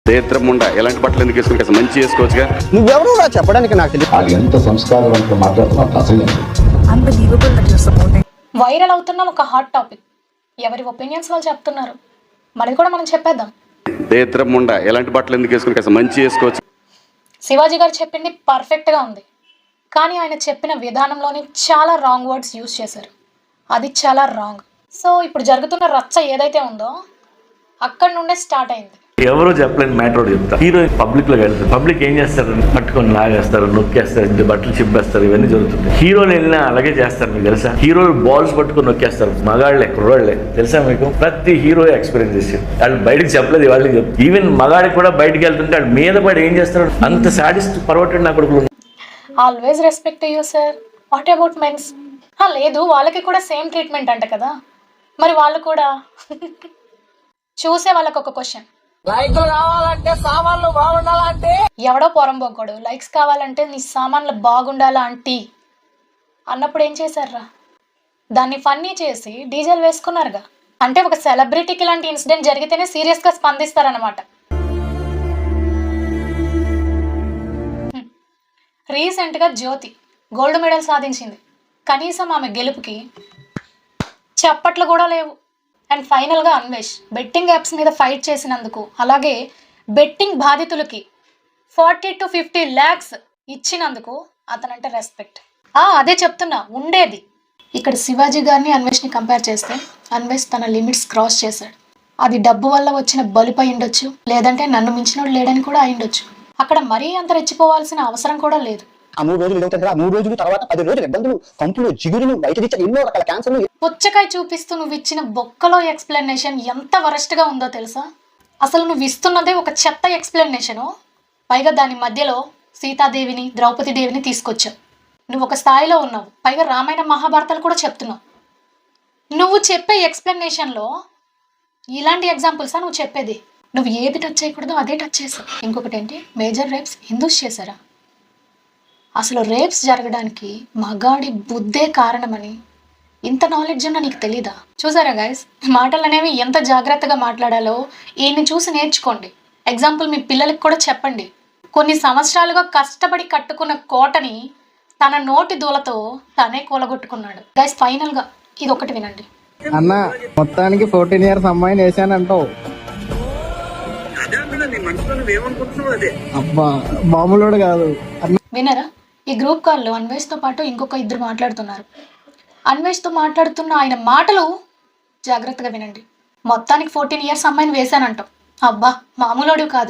దేత్రముండ ఎలాంటి బట్టలు ఎందుకు వేసుకుని కాస్త మంచి వేసుకోవచ్చుగా. నువ్వెవరు చెప్పడానికి నాకు తెలియదు. అది ఎంత సంస్కారవంతంగా మాట్లాడుతున్నా అసలు వైరల్ అవుతున్న ఒక హాట్ టాపిక్, ఎవరి ఒపీనియన్స్ వాళ్ళు చెప్తున్నారు, మరి కూడా మనం చెప్పేద్దాం. దేత్రముండ ఎలాంటి బట్టలు ఎందుకు వేసుకుని కాస్త మంచి వేసుకోవచ్చు. శివాజీ గారు చెప్పింది పర్ఫెక్ట్గా ఉంది, కానీ ఆయన చెప్పిన విధానంలోనే చాలా రాంగ్ వర్డ్స్ యూజ్ చేశారు. అది చాలా రాంగ్. సో ఇప్పుడు జరుగుతున్న రచ్చ ఏదైతే ఉందో అక్కడి నుండే స్టార్ట్ అయింది. ఎవరో చెప్పలేని మ్యాటర్ చెప్తా. హీరో పబ్లిక్ లోకి వెళ్తారు, పబ్లిక్ ఏం చేస్తారు, పట్టుకొని లాగేస్తారు, నొక్కేస్తారు, బట్టలు చింపేస్తారు, ఇవన్నీ జరుగుతుంది. హీరోలు వెళ్ళినా అలాగే చేస్తారు. మీకు తెలుసా, హీరోలు బాల్స్ పట్టుకొని నొక్కేస్తారు. మగాళ్లే కుర్రాళ్లే, తెలుసా మీకు? ప్రతి హీరో ఎక్స్పీరియన్స్ చేసి వాళ్ళు బయటకు చెప్పలేదు, వాళ్ళకి చెప్తారు. ఈవెన్ మగాడికి కూడా బయటకు వెళ్తుంటే వాళ్ళు మీద పడి ఏం చేస్తారు, అంత సాడిస్ట్ పర్వటెడ్ నా కొడుకులు. Always respect you sir. What about mens? లేదు, వాళ్ళకి కూడా సేమ్ ట్రీట్మెంట్ అంట కదా, మరి వాళ్ళు కూడా చూసే వాళ్ళకి ఒక క్వశ్చన్, లైక్లు కావాలంటే సామాన్లు బాగుండాలంటే ఎవడో పొరంబోకోడు లైక్స్ కావాలంటే నీ సామాన్లు బాగుండాలా ఆంటీ అన్నప్పుడు ఏం చేశారా? దాన్ని ఫన్నీ చేసి డీజేలు వేసుకున్నారుగా. అంటే ఒక సెలబ్రిటీకి ఇలాంటి ఇన్సిడెంట్ జరిగితేనే సీరియస్గా స్పందిస్తారనమాట. రీసెంట్గా జ్యోతి గోల్డ్ మెడల్ సాధించింది, కనీసం ఆమె గెలుపుకి చప్పట్లు కూడా లేవు. అండ్ ఫైనల్గా అన్వేష్ బెట్టింగ్ యాప్స్ మీద ఫైట్ చేసినందుకు, అలాగే బెట్టింగ్ బాధితులకి 40 to 50 lakhs ఇచ్చినందుకు అతనంటే రెస్పెక్ట్. అదే చెప్తున్నా ఉండేది. ఇక్కడ శివాజీ గారిని అన్వేష్ని కంపేర్ చేస్తే అన్వేష్ తన లిమిట్స్ క్రాస్ చేశాడు. అది డబ్బు వల్ల వచ్చిన బలిపై ఉండొచ్చు, లేదంటే నన్ను మించినోడు లేడని కూడా అయిండొచ్చు. అక్కడ మరీ అంత రెచ్చిపోవాల్సిన అవసరం కూడా లేదు. ఆ 3 రోజులు అవుతుంది కదా, 3 రోజుల తర్వాత 10 రోజులు ఇబ్బందులు, కంపులు, జిగురులు, బయట తెచ్చిన ఎన్నో రకాల క్యాన్సర్లు. పుచ్చకాయ చూపిస్తూ నువ్వు ఇచ్చిన బొక్కలో ఎక్స్ప్లెనేషన్ ఎంత వరస్ట్గా ఉందో తెలుసా? అసలు నువ్వు ఇస్తున్నదే ఒక చెత్త ఎక్స్ప్లెనేషను, పైగా దాని మధ్యలో సీతాదేవిని, ద్రౌపది దేవిని తీసుకొచ్చావు. నువ్వు ఒక స్థాయిలో ఉన్నావు, పైగా రామాయణ మహాభారతాలు కూడా చెప్తున్నావు. నువ్వు చెప్పే ఎక్స్ప్లెనేషన్లో ఇలాంటి ఎగ్జాంపుల్సా నువ్వు చెప్పేది? నువ్వు ఏది టచ్ చేయకూడదో అదే టచ్ చేసావు. ఇంకొకటి ఏంటి, మేజర్ రేప్స్ హిందూస్ చేశారా? అసలు రేప్స్ జరగడానికి మగాడి బుద్ధే కారణమని ఇంత నాలెడ్జ్ ఉన్నా నీకు తెలీదా? చూసారా గైస్, మాటలు అనేవి ఎంత జాగ్రత్తగా మాట్లాడాలో ఈయన్ని చూసి నేర్చుకోండి. ఎగ్జాంపుల్ మీ పిల్లలకి కూడా చెప్పండి. కొన్ని సంవత్సరాలుగా కష్టపడి కట్టుకున్న కోటని తన నోటి దూలతో తనే కూలగొట్టుకున్నాడు. గైస్ ఫైనల్గా ఇది ఒకటి వినండి. అన్న మొత్తానికి 14 years అమ్మాయిని వేసానంటావు. అబ్బా మామూలుడు కాదు. వినరా? ఈ గ్రూప్ కాల్లో అన్వేష్తో పాటు ఇంకొక 2 మాట్లాడుతున్నారు. అన్వేష్తో మాట్లాడుతున్న ఆయన మాటలు జాగ్రత్తగా వినండి. మొత్తానికి 14 years అమ్మాయిని వేశానంటావు. అబ్బా మామూలుడు కాదు.